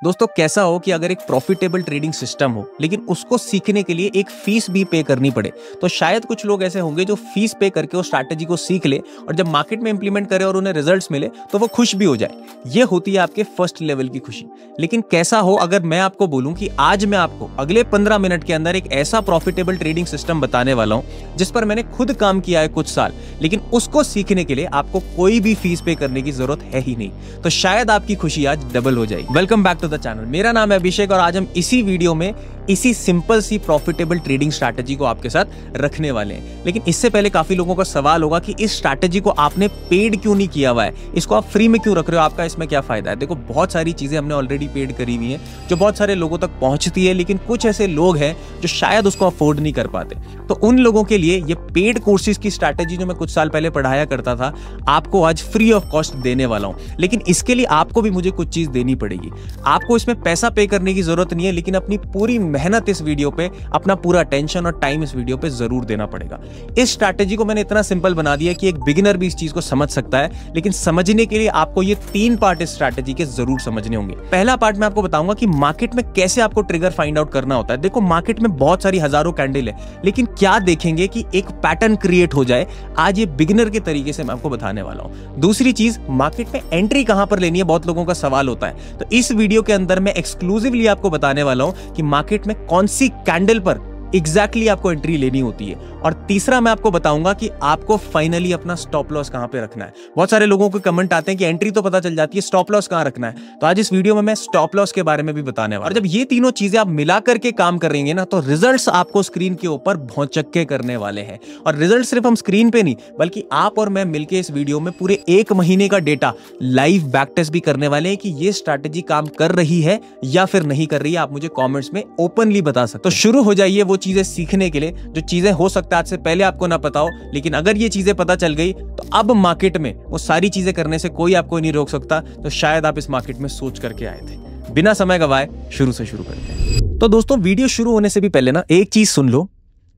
दोस्तों कैसा हो कि अगर एक प्रॉफिटेबल ट्रेडिंग सिस्टम हो लेकिन उसको सीखने के लिए एक फीस भी पे करनी पड़े, तो शायद कुछ लोग ऐसे होंगे जो फीस पे करके उस स्ट्रैटेजी को सीख ले और जब मार्केट में इंप्लीमेंट करे और उन्हें रिजल्ट्स मिले तो वो खुश भी हो जाए। ये होती है आपके फर्स्ट लेवल की खुशी। लेकिन कैसा हो अगर मैं आपको बोलूं कि आज मैं आपको अगले 15 मिनट के अंदर एक ऐसा प्रॉफिटेबल ट्रेडिंग सिस्टम बताने वाला हूं जिस पर मैंने खुद काम किया है कुछ साल, लेकिन उसको सीखने के लिए आपको कोई भी फीस पे करने की जरूरत है ही नहीं। तो शायद आपकी खुशी आज डबल हो जाएगी। Welcome back to the channel. मेरा नाम है अभिषेक और आज हम इसी वीडियो में इसी सिंपल सी प्रॉफिटेबल ट्रेडिंग स्ट्रैटेजी को आपके साथ रखने वाले हैं। लेकिन इससे पहले काफी लोगों का सवाल होगा कि इस स्ट्रैटेजी को आपने पेड क्यों नहीं किया हुआ है, इसको आप फ्री में क्यों रख रहे हो, आपका इसमें क्या फायदा है। देखो बहुत सारी चीजें हमने ऑलरेडी पेड करी हुई हैं जो बहुत सारे लोगों तक पहुंचती है, लेकिन कुछ ऐसे लोग हैं जो शायद उसको अफोर्ड नहीं कर पाते। तो उन लोगों के लिए ये पेड कोर्सेज की स्ट्रैटेजी जो मैं कुछ साल पहले पढ़ाया करता था, आपको आज फ्री ऑफ कॉस्ट देने वाला हूं। लेकिन इसके लिए आपको भी मुझे कुछ चीज देनी पड़ेगी। आपको इसमें पैसा पे करने की जरूरत नहीं है, लेकिन अपनी पूरी मेहनत इस वीडियो पे, अपना पूरा टेंशन और टाइम इस वीडियो पे जरूर देना पड़ेगा। इस स्ट्रैटेजी को मैंने इतना सिंपल बना दिया कि एक बिगिनर भी इस चीज को समझ सकता है, लेकिन समझने के लिए आपको ये 3 पार्ट इस स्ट्रैटेजी के जरूर समझने होंगे। पहला पार्ट मैं आपको बताऊंगा कि मार्केट में कैसे आपको ट्रिगर फाइंड आउट करना होता है। देखो मार्केट में बहुत सारी हजारों कैंडल है, लेकिन क्या देखेंगे कि एक पैटर्न क्रिएट हो जाए। आज ये बिगिनर के तरीके से मैं आपको बताने वाला हूं। दूसरी चीज, मार्केट में एंट्री कहां पर लेनी है, बहुत लोगों का सवाल होता है। तो इस वीडियो के अंदर मैं एक्सक्लूसिवली आपको बताने वाला हूं कि मार्केट में कौन सी कैंडल पर एग्जैक्टली आपको एंट्री लेनी होती है। और तीसरा मैं आपको बताऊंगा कि आपको फाइनली अपना स्टॉप लॉस कहां पे रखना है। बहुत सारे लोगों को कमेंट आते हैं कि एंट्री तो पता चल जाती है, स्टॉप लॉस कहां रखना है। तो आज इस वीडियो में मैं स्टॉप लॉस के बारे में भी बताने वाला हूं। और जब ये तीनों चीजें आप मिला करके काम करेंगे ना, तो रिजल्ट्स आपको स्क्रीन के ऊपर भौचक्के करने वाले हैं। और रिजल्ट सिर्फ हम स्क्रीन पे नहीं, बल्कि आप और मैं मिलकर इस वीडियो में पूरे 1 महीने का डेटा लाइव बैक टेस्ट भी करने वाले हैं कि ये स्ट्रैटेजी काम कर रही है या फिर नहीं कर रही है। आप मुझे कॉमेंट्स में ओपनली बता सकते हो। तो शुरू हो जाइए वो चीजें सीखने के लिए जो चीजें हो सकता है आज से पहले आपको ना पता हो, लेकिन अगर ये चीजें पता चल गई तो अब मार्केट में वो सारी चीजें करने से कोई आपको नहीं रोक सकता। तो शायद आप इस मार्केट में सोच करके आए थे। बिना समय गवाए शुरू से शुरू करते हैं। तो दोस्तों वीडियो शुरू होने से भी पहले ना एक चीज सुन लो।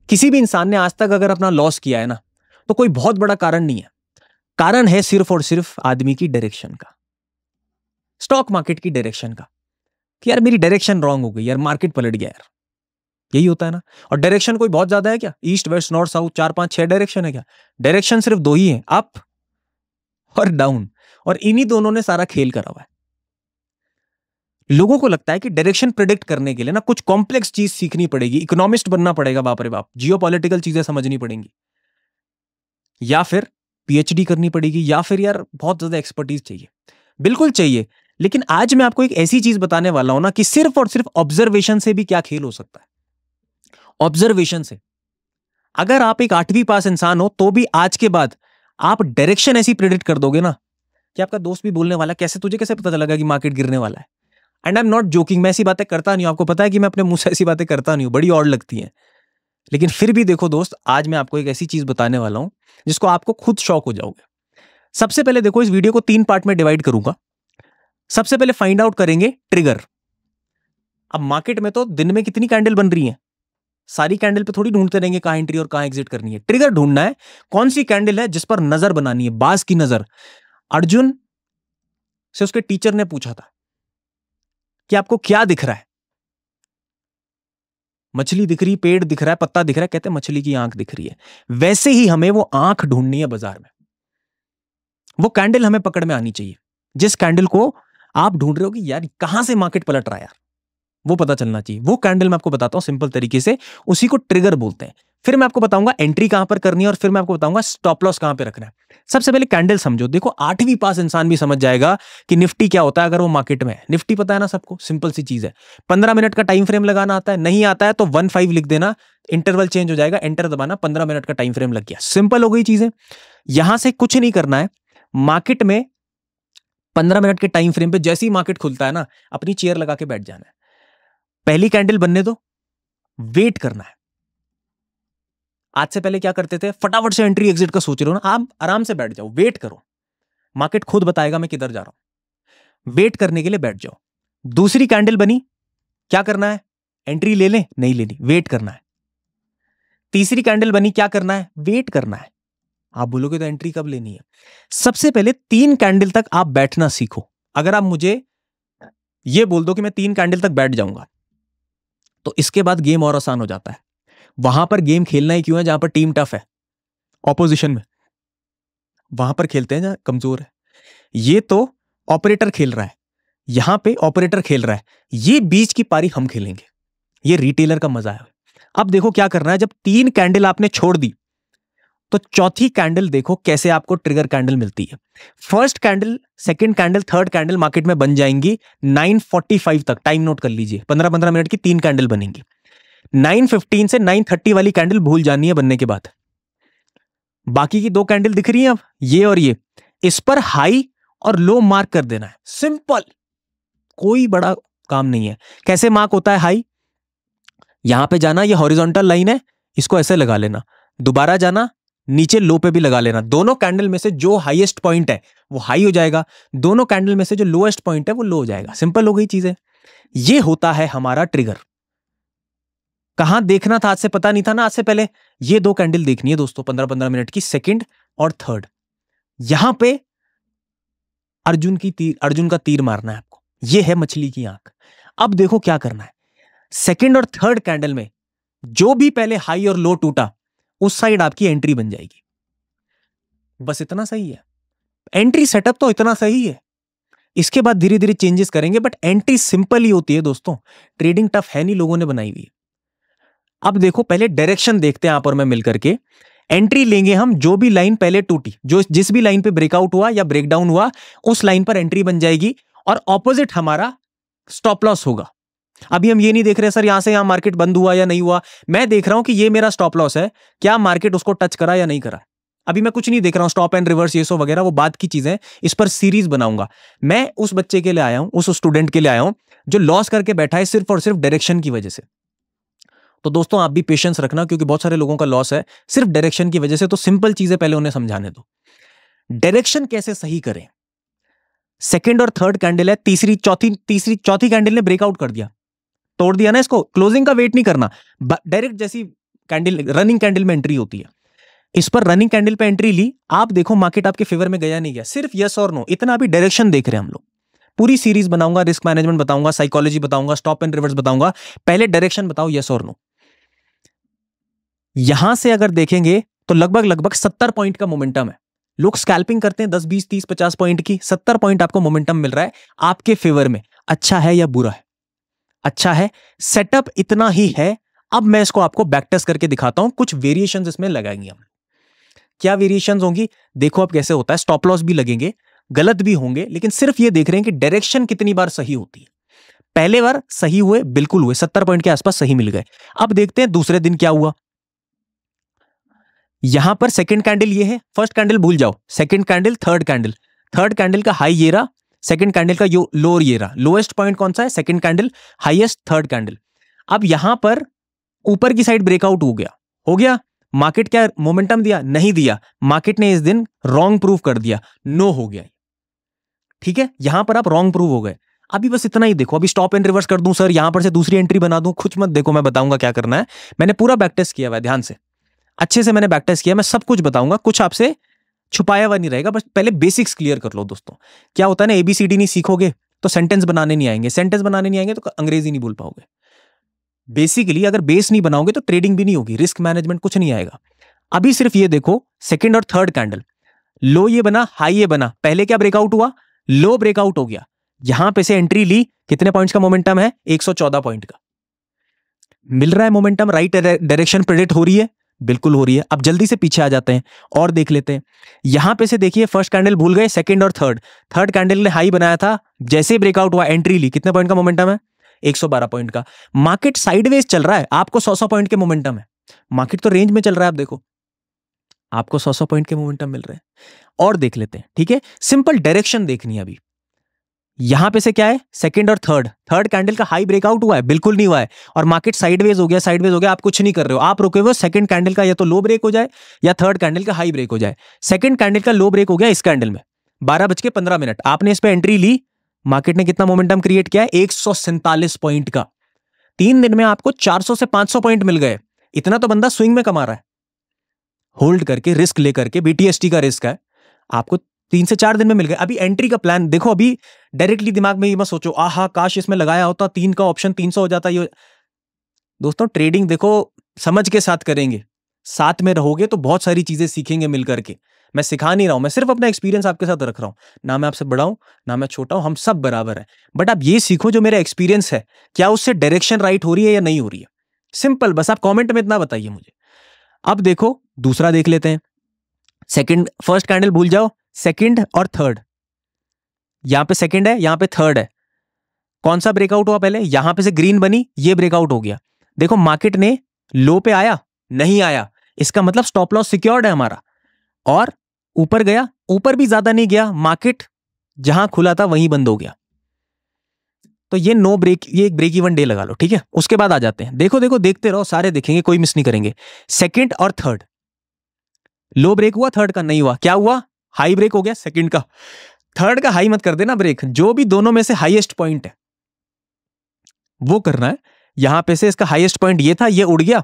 किसी भी इंसान ने आज तक अगर अपना लॉस किया है ना, तो कोई बहुत बड़ा कारण नहीं है। कारण है सिर्फ और सिर्फ आदमी की डायरेक्शन का, स्टॉक मार्केट की डायरेक्शन का, कि यार मेरी डायरेक्शन रॉन्ग हो गई, यार मार्केट पलट गया यार। यही होता है ना। और डायरेक्शन कोई बहुत ज्यादा है क्या? East west north south 4 5 6 direction है क्या? डायरेक्शन सिर्फ 2 ही हैं, अप और डाउन। और इन्हीं दोनों ने सारा खेल करा हुआ है। लोगों को लगता है कि डायरेक्शन प्रिडिक्ट करने के लिए ना कुछ कॉम्प्लेक्स चीज सीखनी पड़ेगी, इकोनॉमिस्ट बनना पड़ेगा, बाप रे बाप, जियोपॉलिटिकल चीजें समझनी पड़ेंगी, या फिर पीएचडी करनी पड़ेगी, या फिर यार बहुत ज्यादा एक्सपर्टीज चाहिए। बिल्कुल चाहिए, लेकिन आज मैं आपको एक ऐसी चीज बताने वाला हूं ना कि सिर्फ और सिर्फ ऑब्जर्वेशन से भी क्या खेल हो सकता है। ऑब्जर्वेशन से अगर आप एक 8वीं पास इंसान हो तो भी आज के बाद आप डायरेक्शन ऐसी प्रेडिक्ट कर दोगे ना कि आपका दोस्त भी बोलने वाला कैसे, तुझे कैसे पता चलेगा कि मार्केट गिरने वाला है। And I am not joking, मैं ऐसी बातें करता नहीं हूं। आपको पता है कि मैं अपने मुंह से ऐसी बातें करता नहीं हूं, बड़ी और लगती हैं। लेकिन फिर भी देखो दोस्त, आज मैं आपको एक ऐसी चीज बताने वाला हूं जिसको आपको खुद शॉक हो जाओगे। सबसे पहले देखो, इस वीडियो को 3 पार्ट में डिवाइड करूंगा। सबसे पहले फाइंड आउट करेंगे ट्रिगर। अब मार्केट में तो दिन में कितनी कैंडल बन रही है, सारी कैंडल पे थोड़ी ढूंढते रहेंगे कहां एंट्री और कहां एग्जिट करनी है। ट्रिगर ढूंढना है, कौन सी कैंडल है जिस पर नजर बनानी है, बाज की नजर। अर्जुन से उसके टीचर ने पूछा था कि आपको क्या दिख रहा है? मछली दिख रही, पेड़ दिख रहा है, पत्ता दिख रहा है। कहते हैं मछली की आंख दिख रही है। वैसे ही हमें वो आंख ढूंढनी है बाजार में। वो कैंडल हमें पकड़ में आनी चाहिए, जिस कैंडल को आप ढूंढ रहे हो कि यार कहां से मार्केट पलट रहा है, यार वो पता चलना चाहिए। वो कैंडल मैं आपको बताता हूं सिंपल तरीके से, उसी को ट्रिगर बोलते हैं। फिर मैं आपको बताऊंगा एंट्री कहां पर करनी है और फिर मैं आपको बताऊंगा स्टॉप लॉस कहां पे रखना है। सबसे पहले कैंडल समझो। देखो 8वीं पास इंसान भी समझ जाएगा कि निफ्टी क्या होता है अगर वो मार्केट में है। निफ्टी पता है ना सबको, सिंपल सी चीज है। 15 मिनट का टाइम फ्रेम लगाना आता है, नहीं आता है तो 15 लिख देना, इंटरवल चेंज हो जाएगा, एंटर दबाना, 15 मिनट का टाइम फ्रेम लग गया। सिंपल हो गई चीजें। यहां से कुछ नहीं करना है। मार्केट में 15 मिनट के टाइम फ्रेम पे जैसे ही मार्केट खुलता है ना, अपनी चेयर लगा के बैठ जाना है। पहली कैंडल बनने दो, वेट करना है। आज से पहले क्या करते थे, फटाफट से एंट्री एग्जिट का सोच रहे हो ना, आप आराम से बैठ जाओ, वेट करो। मार्केट खुद बताएगा मैं किधर जा रहा हूं। वेट करने के लिए बैठ जाओ। दूसरी कैंडल बनी, क्या करना है, एंट्री ले लें, नहीं लेनी, वेट करना है। तीसरी कैंडल बनी, क्या करना है, वेट करना है। आप बोलोगे तो एंट्री कब लेनी है? सबसे पहले 3 कैंडल तक आप बैठना सीखो। अगर आप मुझे ये बोल दो कि मैं 3 कैंडल तक बैठ जाऊंगा, तो इसके बाद गेम और आसान हो जाता है। वहां पर गेम खेलना ही क्यों है? जहां पर टीम टफ है, ऑपोजिशन में, वहां पर खेलते हैं जहां कमजोर है। ये तो ऑपरेटर खेल रहा है, यहां पे ऑपरेटर खेल रहा है, ये बीच की पारी हम खेलेंगे। ये रिटेलर का मजा है। अब देखो क्या करना है, जब 3 कैंडल आपने छोड़ दी तो चौथी कैंडल देखो कैसे आपको ट्रिगर कैंडल मिलती है। First candle, second candle, third candle market में बन जाएंगी 9:45 तक। टाइम नोट कर लीजिए, 15-15 मिनट की 3 कैंडल बनेंगी। 9:15 से 9:30 वाली कैंडल भूल जानी है बनने के बाद। बाकी की 2 कैंडल दिख रही हैं अब, ये और ये, इस पर हाई और लो मार्क कर देना है। सिंपल, कोई बड़ा काम नहीं है। कैसे मार्क होता है हाई? यहां पे जाना, ये हॉरिजॉन्टल लाइन है, इसको ऐसे लगा लेना, दोबारा जाना, नीचे लो पे भी लगा लेना। दोनों कैंडल में से जो हाईएस्ट पॉइंट है वो हाई हो जाएगा, दोनों कैंडल में से जो लोएस्ट पॉइंट है वो लो हो जाएगा। सिंपल हो गई चीजें। ये होता है हमारा ट्रिगर। कहां देखना था आज से पता नहीं था ना, आज से पहले ये 2 कैंडल देखनी है दोस्तों, 15-15 मिनट की, सेकंड और थर्ड। यहां पे अर्जुन का तीर मारना है आपको। ये है मछली की आंख। अब देखो क्या करना है, सेकंड और थर्ड कैंडल में जो भी पहले हाई और लो टूटा उस साइड आपकी एंट्री बन जाएगी। बस इतना सही है। एंट्री सेटअप तो इतना सही है, इसके बाद धीरे धीरे चेंजेस करेंगे, बट एंट्री सिंपल ही होती है दोस्तों। ट्रेडिंग टफ है नहीं, लोगों ने बनाई हुई है। अब देखो पहले डायरेक्शन देखते हैं आप और मैं मिलकर के। एंट्री लेंगे हम, जो भी लाइन पहले टूटी, जिस भी लाइन पे ब्रेकआउट हुआ या ब्रेकडाउन हुआ उस लाइन पर एंट्री बन जाएगी, और ऑपोजिट हमारा स्टॉप लॉस होगा। अभी हम ये नहीं देख रहे सर यहां से यहां मार्केट बंद हुआ या नहीं हुआ, मैं देख रहा हूं कि ये मेरा स्टॉप लॉस है, क्या मार्केट उसको टच करा या नहीं करा। अभी मैं कुछ नहीं देख रहा हूं, स्टॉप एंड रिवर्स ये सो वगैरह वो बात की चीजें, इस पर सीरीज बनाऊंगा। मैं उस बच्चे के लिए आया हूं, उस स्टूडेंट के लिए आया हूं जो लॉस करके बैठा है सिर्फ और सिर्फ डायरेक्शन की वजह से। तो दोस्तों आप भी पेशेंस रखना, क्योंकि बहुत सारे लोगों का लॉस है सिर्फ डायरेक्शन की वजह से। तो सिंपल चीजें पहले उन्हें समझाने दो। डायरेक्शन कैसे सही करें? सेकंड और थर्ड कैंडल है, चौथी कैंडल ने ब्रेकआउट कर दिया, तोड़ दिया ना इसको, क्लोजिंग का वेट नहीं करना, डायरेक्ट जैसी कैंडल रनिंग कैंडल में एंट्री होती है, इस पर रनिंग कैंडल पे एंट्री ली, आप देखो मार्केट आपके फेवर में गया नहीं गया, सिर्फ यस और नो, इतना अभी डायरेक्शन देख रहे हैं हम लोग। पूरी सीरीज बनाऊंगा, रिस्क मैनेजमेंट बताऊंगा, साइकोलॉजी बताऊंगा, स्टॉप एंड रिवर्स बताऊंगा। पहले डायरेक्शन बताओ, यस और नो। यहां से अगर देखेंगे तो लगभग 70 पॉइंट का मोमेंटम है। लोग स्कैल्पिंग करते हैं 10, 20, 30, 50 पॉइंट की, 70 पॉइंट आपको मोमेंटम मिल रहा है आपके फेवर में। अच्छा है या बुरा है? अच्छा है। सेटअप इतना ही है। अब मैं इसको आपको बैक टेस्ट करके दिखाता हूं, कुछ वेरिएशंस इसमें लगाएंगे हम। क्या वेरिएशंस होंगी देखो अब कैसे होता है। स्टॉप लॉस भी लगेंगे, गलत भी होंगे, लेकिन सिर्फ ये देख रहे हैं कि डायरेक्शन कितनी बार सही होती है। पहले बार सही हुए, बिल्कुल हुए, 70 पॉइंट के आसपास सही मिल गए। अब देखते हैं दूसरे दिन क्या हुआ। यहां पर सेकंड कैंडल ये है, फर्स्ट कैंडल भूल जाओ, सेकंड कैंडल, थर्ड कैंडल का हाई ये रहा, सेकंड कैंडल का लोअर ये रहा। लोएस्ट पॉइंट कौन सा है? Second candle, highest third candle. अब यहां पर ऊपर की साइड ब्रेकआउट हो गया। मार्केट क्या मोमेंटम दिया? नहीं दिया। मार्केट ने इस दिन रॉन्ग प्रूव कर दिया, नो हो गया। ठीक है, यहां पर आप रॉन्ग प्रूव हो गए। अभी बस इतना ही देखो। अभी स्टॉप एंड रिवर्स कर दूं सर, यहां पर से दूसरी एंट्री बना दूं, कुछ मत देखो, मैं बताऊंगा क्या करना है। मैंने पूरा बैक टेस्ट किया हुआ है, ध्यान से, अच्छे से मैंने बैक टेस्ट किया, मैं सब कुछ बताऊंगा, कुछ आपसे छुपाया हुआ नहीं रहेगा। बस पहले बेसिक्स क्लियर कर लो दोस्तों। क्या होता है ना, एबीसीडी नहीं सीखोगे तो सेंटेंस बनाने नहीं आएंगे, सेंटेंस बनाने नहीं आएंगे तो अंग्रेजी नहीं बोल पाओगे। बेसिकली अगर बेस नहीं बनाओगे तो ट्रेडिंग भी नहीं होगी, रिस्क मैनेजमेंट कुछ नहीं आएगा। अभी सिर्फ ये देखो, सेकंड और थर्ड कैंडल, लो ये बना, हाई ये बना, पहले क्या ब्रेकआउट हुआ? लो ब्रेकआउट हो गया। यहां पे से एंट्री ली, कितने पॉइंट्स का मोमेंटम है? 114 पॉइंट का मिल रहा है मोमेंटम। राइट डायरेक्शन प्रेडिक्ट हो रही है, बिल्कुल हो रही है। अब जल्दी से पीछे आ जाते हैं और देख लेते हैं। यहां पे से देखिए, फर्स्ट कैंडल भूल गए, सेकंड और थर्ड कैंडल ने हाई बनाया था, जैसे ब्रेकआउट हुआ एंट्री ली, कितने पॉइंट का मोमेंटम है? 112 पॉइंट का। मार्केट साइडवेज चल रहा है, आपको 100 पॉइंट के मोमेंटम है। मार्केट तो रेंज में चल रहा है, आप देखो आपको 100 पॉइंट के मोमेंटम मिल रहे हैं। और देख लेते हैं, ठीक है, सिंपल डायरेक्शन देखनी है अभी। यहां पे से क्या है? सेकंड और थर्ड कैंडल का हाई ब्रेकआउट हुआ है? बिल्कुल नहीं हुआ है। और मार्केट साइडवेज हो गया, आप कुछ नहीं कर रहे हो, आप रुके हुए सेकंड कैंडल का या तो लो ब्रेक हो जाए या थर्ड कैंडल का हाई ब्रेक हो जाए। सेकंड कैंडल का लो ब्रेक हो गया इस कैंडल में, 12:15, आपने इस पे एंट्री ली, मार्केट ने कितना मोमेंटम क्रिएट किया है? 147 पॉइंट का। 3 दिन में आपको 400 से 500 पॉइंट मिल गए। इतना तो बंदा स्विंग में कमा रहा है, होल्ड करके, रिस्क लेकर के। बीटीएसटी का रिस्क है, आपको 3 से 4 दिन में मिल गए। अभी एंट्री का प्लान देखो, अभी डायरेक्टली दिमाग में ये मत सोचो आहा काश इसमें लगाया होता, 3 का ऑप्शन 300 हो जाता। ये दोस्तों ट्रेडिंग देखो समझ के साथ करेंगे, साथ में रहोगे तो बहुत सारी चीजें सीखेंगे मिल करके। मैं सिखा नहीं रहा हूं, मैं सिर्फ अपना एक्सपीरियंस आपके साथ रख रहा हूं। ना मैं आपसे बड़ा हूं ना मैं छोटा हूं, हम सब बराबर है। बट आप ये सीखो जो मेरा एक्सपीरियंस है क्या उससे डायरेक्शन राइट हो रही है या नहीं हो रही है। सिंपल, बस आप कमेंट में इतना बताइए मुझे। अब देखो दूसरा देख लेते हैं। सेकंड, फर्स्ट कैंडल भूल जाओ, सेकंड और थर्ड। यहां पे सेकंड है, यहां पे थर्ड है। कौन सा ब्रेकआउट हुआ पहले? यहां पे से ग्रीन बनी, ये ब्रेकआउट हो गया। देखो मार्केट ने लो पे आया, नहीं आया, इसका मतलब स्टॉप लॉस सिक्योर्ड है हमारा। और ऊपर गया, ऊपर भी ज्यादा नहीं गया, मार्केट जहां खुला था वहीं बंद हो गया। तो ये नो ब्रेक, ये एक ब्रेक इवन डे लगा लो, ठीक है। उसके बाद आ जाते हैं, देखो देखो देखते रहो, सारे देखेंगे, कोई मिस नहीं करेंगे। सेकंड और थर्ड, लो ब्रेक हुआ, थर्ड का नहीं हुआ, क्या हुआ? हाई ब्रेक हो गया सेकंड का। थर्ड का हाई मत कर देना ब्रेक, जो भी दोनों में से हाईएस्ट पॉइंट है वो करना है। यहां पे से इसका हाईएस्ट पॉइंट ये था, ये उड़ गया।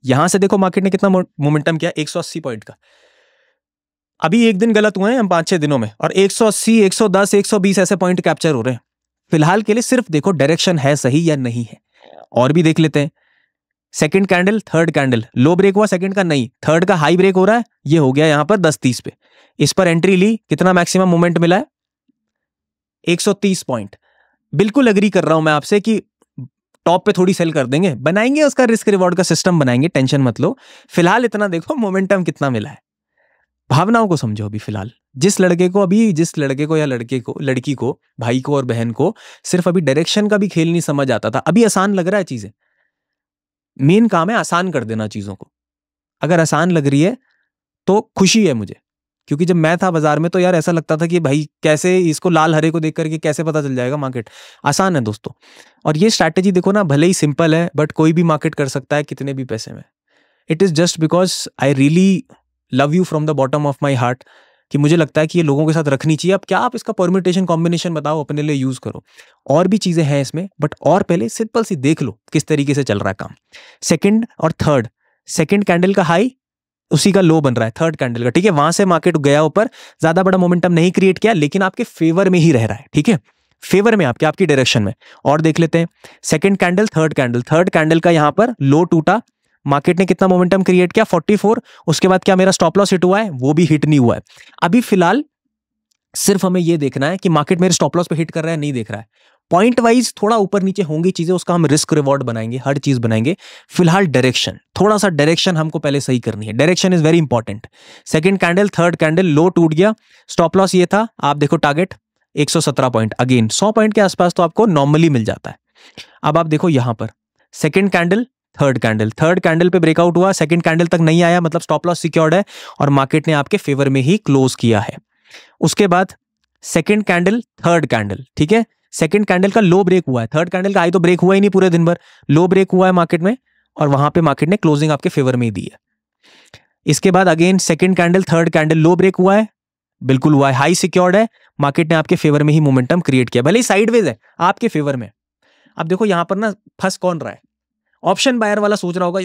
यहां से देखो मार्केट ने कितना मोमेंटम किया, 180 पॉइंट का। अभी एक दिन गलत हुए हैं हम 5-6 दिनों में, और 180, 110, 120 ऐसे पॉइंट कैप्चर हो रहे हैं। फिलहाल के लिए सिर्फ देखो डायरेक्शन है सही या नहीं है। और भी देख लेते हैं। Second candle, third candle, low break हुआ सेकंड का, नहीं, थर्ड का हाई ब्रेक हो रहा है, ये हो गया यहां पर 10-30 पे। इस पर एंट्री ली, कितना मैक्सिमम मोमेंट मिला है? 130 पॉइंट। बिल्कुल एग्री कर रहा हूं मैं आपसे कि टॉप पे थोड़ी सेल कर देंगे, बनाएंगे उसका रिस्क रिवॉर्ड का सिस्टम बनाएंगे, टेंशन मत लो। फिलहाल इतना देखो मोमेंटम कितना मिला है, भावनाओं को समझो। अभी फिलहाल जिस लड़के को या लड़की को, भाई को और बहन को सिर्फ अभी डायरेक्शन का भी खेल नहीं समझ आता था, अभी आसान लग रहा है चीजें। मेन काम है आसान कर देना चीजों को। अगर आसान लग रही है तो खुशी है मुझे, क्योंकि जब मैं था बाजार में तो यार ऐसा लगता था कि भाई कैसे इसको लाल हरे को देख करके कैसे पता चल जाएगा मार्केट। आसान है दोस्तों। और ये स्ट्रैटेजी देखो ना, भले ही सिंपल है बट कोई भी मार्केट कर सकता है कितने भी पैसे में। It is just because I really love you from the bottom of my heart, कि मुझे लगता है कि ये लोगों के साथ रखनी चाहिए। अब क्या आप इसका परम्यूटेशन कॉम्बिनेशन बताओ, अपने लिए यूज करो। और भी चीजें हैं इसमें, बट और पहले सिंपल सी देख लो किस तरीके से चल रहा है काम। सेकंड और थर्ड, सेकंड कैंडल का हाई उसी का लो बन रहा है थर्ड कैंडल का, ठीक है। वहां से मार्केट गया ऊपर, ज्यादा बड़ा मोमेंटम नहीं क्रिएट किया, लेकिन आपके फेवर में ही रह रहा है, ठीक है, फेवर में आपकी डायरेक्शन में। और देख लेते हैं सेकंड कैंडल, थर्ड कैंडल का यहां पर लो टूटा, मार्केट ने कितना मोमेंटम क्रिएट किया? 44। उसके बाद क्या मेरा स्टॉप लॉस हिट हुआ है? वो भी हिट नहीं हुआ है। अभी फिलहाल सिर्फ हमें यह देखना है कि मार्केट मेरे स्टॉप लॉस पे हिट कर रहा है नहीं देख रहा है। पॉइंट वाइज थोड़ा ऊपर नीचे होंगी चीजें, उसका हम रिस्क रिवॉर्ड बनाएंगे, हर चीज बनाएंगे। फिलहाल डायरेक्शन, थोड़ा सा डायरेक्शन हमको पहले सही करनी है, direction is very important. Second candle, third candle, low टूट गया, स्टॉप लॉस ये था, आप देखो टारगेट 117 पॉइंट, अगेन 100 पॉइंट के आसपास तो आपको नॉर्मली मिल जाता है। अब आप देखो यहां पर सेकंड कैंडल, थर्ड कैंडल पे ब्रेकआउट हुआ, सेकंड कैंडल तक नहीं आया, मतलब स्टॉप लॉस सिक्योर्ड है और मार्केट ने आपके फेवर में ही क्लोज किया है। उसके बाद सेकंड कैंडल, थर्ड कैंडल, ठीक है, सेकंड कैंडल का लो ब्रेक हुआ है, थर्ड कैंडल का हाई तो ब्रेक हुआ ही नहीं पूरे दिन भर, लो ब्रेक हुआ है मार्केट में और वहां पे मार्केट ने क्लोजिंग आपके फेवर में ही दी है। इसके बाद again second candle, third candle, low break हुआ है, बिल्कुल हुआ है, हाई सिक्योर्ड है, मार्केट ने आपके फेवर में ही मोमेंटम क्रिएट किया, भले ही साइडवेज है आपके फेवर में। अब देखो यहां पर ना फंस कौन रहा है? ऑप्शन बायर वाला सोच रहा होगा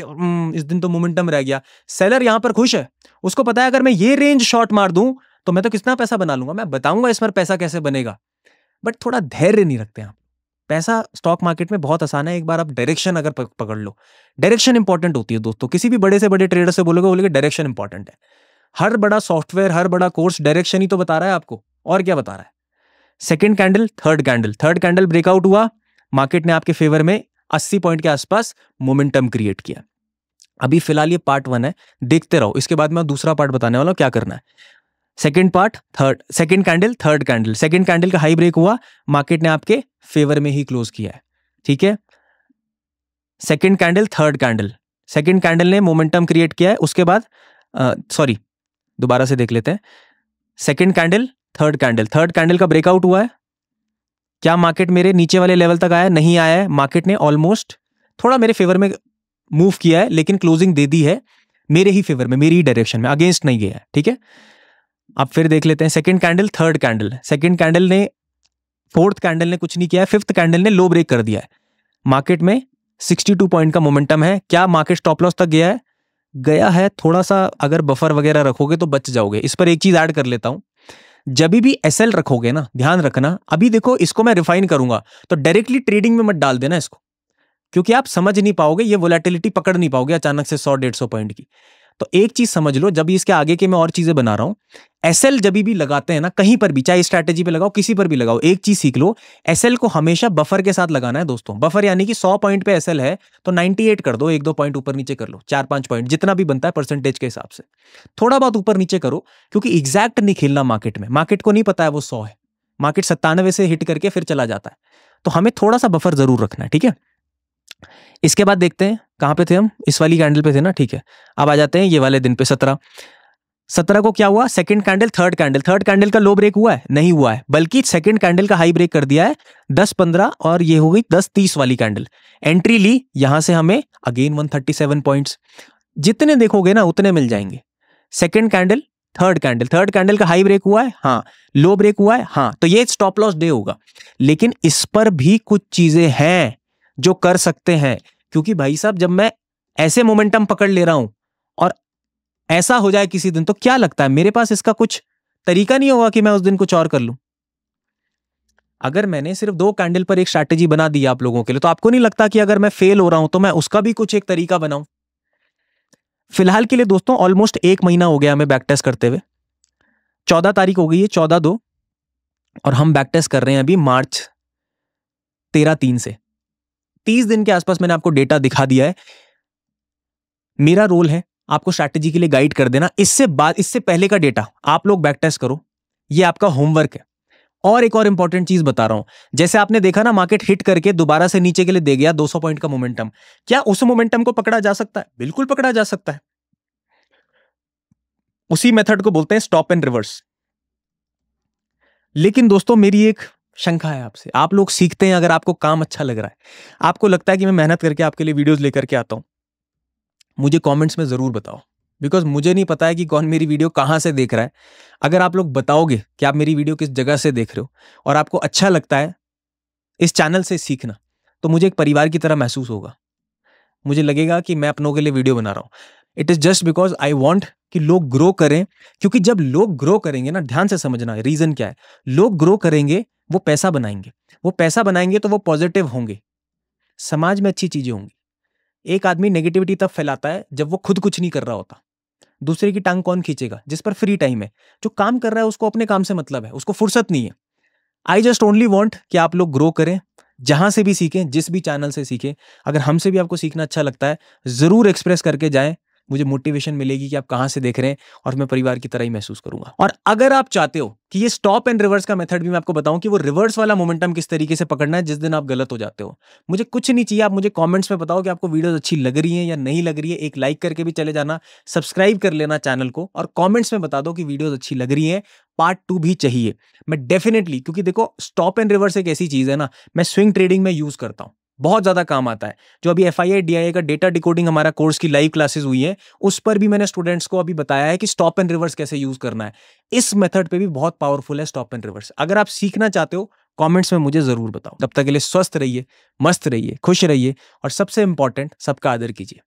इस दिन तो मोमेंटम रह गया। सेलर यहां पर खुश है, उसको पता है अगर मैं ये रेंज शॉर्ट मार दूं तो मैं तो कितना पैसा बना लूंगा, मैं बताऊंगा इस पर पैसा कैसे बनेगा। बट थोड़ा धैर्य नहीं रखते आप। पैसा स्टॉक मार्केट में बहुत आसान है, एक बार आप डायरेक्शन अगर पकड़ लो, डायरेक्शन इंपॉर्टेंट होती है दोस्तों। किसी भी बड़े से बड़े ट्रेडर से बोलोगे डायरेक्शन इंपॉर्टेंट है। हर बड़ा सॉफ्टवेयर, हर बड़ा कोर्स डायरेक्शन ही तो बता रहा है आपको, और क्या बता रहा है। Second candle, third candle breakout हुआ, मार्केट ने आपके फेवर में 80 पॉइंट के आसपास मोमेंटम क्रिएट किया। अभी फिलहाल ये पार्ट 1 है, देखते रहो, इसके बाद मैं दूसरा पार्ट बताने वाला हूं क्या करना है। Second part, second candle, third candle, second candle का हाई ब्रेक हुआ, मार्केट ने आपके फेवर में ही क्लोज किया है, ठीक है। Second candle, third candle, second candle ने मोमेंटम क्रिएट किया है। उसके बाद सॉरी दोबारा से देख लेते हैं। सेकंड कैंडल, थर्ड कैंडल का ब्रेकआउट हुआ है, क्या मार्केट मेरे नीचे वाले लेवल तक आया? नहीं आया है। मार्केट ने ऑलमोस्ट थोड़ा मेरे फेवर में मूव किया है, लेकिन क्लोजिंग दे दी है मेरे ही फेवर में, मेरी ही डायरेक्शन में, अगेंस्ट नहीं गया है, ठीक है। अब फिर देख लेते हैं second candle, third candle, second candle ने, फोर्थ कैंडल ने कुछ नहीं किया है, फिफ्थ कैंडल ने लो ब्रेक कर दिया है। मार्केट में 62 पॉइंट का मोमेंटम है, क्या मार्केट स्टॉप लॉस तक गया है? गया है। थोड़ा सा अगर बफर वगैरह रखोगे तो बच जाओगे। इस पर एक चीज ऐड कर लेता हूं, जब भी एसएल रखोगे ना, ध्यान रखना, अभी देखो इसको मैं रिफाइन करूंगा, तो डायरेक्टली ट्रेडिंग में मत डाल देना इसको, क्योंकि आप समझ नहीं पाओगे, ये वोलेटिलिटी पकड़ नहीं पाओगे अचानक से 100-150 पॉइंट की। तो एक चीज समझ लो, जब इसके आगे के मैं और चीजें बना रहा हूं, एसएल जब भी लगाते हैं ना, कहीं पर भी, चाहे स्ट्रैटेजी पे लगाओ, किसी पर भी लगाओ, एक चीज सीख लो, एसएल को हमेशा बफर के साथ लगाना है दोस्तों। बफर यानी कि 100 पॉइंट पे एसएल है तो 98 कर दो, 1-2 पॉइंट ऊपर नीचे कर लो, 4-5 पॉइंट, जितना भी बनता है परसेंटेज के हिसाब से, थोड़ा बहुत ऊपर नीचे करो, क्योंकि एग्जैक्ट नहीं खेलना मार्केट में। मार्केट को नहीं पता है वो 100 है, मार्केट 97 से हिट करके फिर चला जाता है, तो हमें थोड़ा सा बफर जरूर रखना है, ठीक है। इसके बाद देखते हैं कहां पे थे हम, इस वाली कैंडल पे थे ना, ठीक है। अब आ जाते हैं ये वाले दिन पे 17 को क्या हुआ, सेकंड कैंडल, थर्ड कैंडल का लो ब्रेक हुआ है? नहीं हुआ है, बल्कि सेकंड कैंडल का हाई ब्रेक कर दिया है 10-15, और ये हो गई 10-30 वाली कैंडल। एंट्री ली यहां से हमें अगेन 137 पॉइंट्स, जितने देखोगे ना उतने मिल जाएंगे। सेकंड कैंडल, थर्ड कैंडल का हाई ब्रेक हुआ है, हाँ। लो ब्रेक हुआ है, हाँ। तो ये स्टॉप लॉस डे होगा, लेकिन इस पर भी कुछ चीजें हैं जो कर सकते हैं, क्योंकि भाई साहब जब मैं ऐसे मोमेंटम पकड़ ले रहा हूं और ऐसा हो जाए किसी दिन, तो क्या लगता है मेरे पास इसका कुछ तरीका नहीं होगा कि मैं उस दिन कुछ और कर लूं? अगर मैंने सिर्फ 2 कैंडल पर एक स्ट्रैटेजी बना दी आप लोगों के लिए, तो आपको नहीं लगता कि अगर मैं फेल हो रहा हूं तो मैं उसका भी कुछ एक तरीका बनाऊं? फिलहाल के लिए दोस्तों ऑलमोस्ट 1 महीना हो गया हमें बैक टेस्ट करते हुए, 14 तारीख हो गई है, 14/2, और हम बैक टेस्ट कर रहे हैं अभी मार्च 13/3 से। 30 दिन के आसपास मैंने आपको डेटा दिखा दिया है। मेरा रोल है आपको स्ट्रैटेजी के लिए गाइड कर देना। इससे पहले का डेटा आप लोग बैक टेस्ट करो, ये आपका होमवर्क है। और एक और इंपॉर्टेंट चीज बता रहा हूं, जैसे आपने देखा ना मार्केट हिट करके दोबारा से नीचे के लिए दे गया 200 पॉइंट का मोमेंटम, क्या उस मोमेंटम को पकड़ा जा सकता है? बिल्कुल पकड़ा जा सकता है। उसी मेथड को बोलते हैं स्टॉप एंड रिवर्स। लेकिन दोस्तों मेरी एक शंका है आपसे, आप लोग सीखते हैं, अगर आपको काम अच्छा लग रहा है, आपको लगता है कि मैं मेहनत करके आपके लिए वीडियोस लेकर के आता हूं, मुझे कमेंट्स में जरूर बताओ, बिकॉज मुझे नहीं पता है कि कौन मेरी वीडियो कहां से देख रहा है। अगर आप लोग बताओगे कि आप मेरी वीडियो किस जगह से देख रहे हो और आपको अच्छा लगता है इस चैनल से सीखना, तो मुझे एक परिवार की तरह महसूस होगा। मुझे लगेगा कि मैं अपनों के लिए वीडियो बना रहा हूं। It is just because I want कि लोग ग्रो करें, क्योंकि जब लोग ग्रो करेंगे ना, ध्यान से समझना रीजन क्या है, लोग ग्रो करेंगे, वो पैसा बनाएंगे, वो पैसा बनाएंगे तो वो पॉजिटिव होंगे, समाज में अच्छी चीजें होंगी। एक आदमी नेगेटिविटी तब फैलाता है जब वो खुद कुछ नहीं कर रहा होता। दूसरे की टांग कौन खींचेगा? जिस पर फ्री टाइम है, जो काम कर रहा है उसको अपने काम से मतलब है, उसको फुर्सत नहीं है। आई जस्ट ओनली वॉन्ट कि आप लोग ग्रो करें, जहां से भी सीखें, जिस भी चैनल से सीखें। अगर हमसे भी आपको सीखना अच्छा लगता है, जरूर एक्सप्रेस करके जाएं, मुझे मोटिवेशन मिलेगी कि आप कहां से देख रहे हैं, और मैं परिवार की तरह ही महसूस करूंगा। और अगर आप चाहते हो कि ये स्टॉप एंड रिवर्स का मेथड भी मैं आपको बताऊं कि वो रिवर्स वाला मोमेंटम किस तरीके से पकड़ना है जिस दिन आप गलत हो जाते हो, मुझे कुछ नहीं चाहिए, आप मुझे कमेंट्स में बताओ कि आपको वीडियोस अच्छी लग रही हैं या नहीं लग रही है। एक लाइक करके भी चले जाना, सब्सक्राइब कर लेना चैनल को, और कमेंट्स में बता दो कि वीडियोस अच्छी लग रही हैं, पार्ट 2 भी चाहिए। मैं डेफिनेटली, क्योंकि देखो स्टॉप एंड रिवर्स एक ऐसी चीज है ना, मैं स्विंग ट्रेडिंग में यूज करता हूं, बहुत ज्यादा काम आता है। जो अभी FII DIA का डेटा डिकोडिंग हमारा कोर्स की लाइव क्लासेस हुई है, उस पर भी मैंने स्टूडेंट्स को अभी बताया है कि स्टॉप एंड रिवर्स कैसे यूज करना है। इस मेथड पे भी बहुत पावरफुल है स्टॉप एंड रिवर्स। अगर आप सीखना चाहते हो, कमेंट्स में मुझे जरूर बताओ। तब तक के लिए स्वस्थ रहिए, मस्त रहिए, खुश रहिए, और सबसे इंपॉर्टेंट, सबका आदर कीजिए।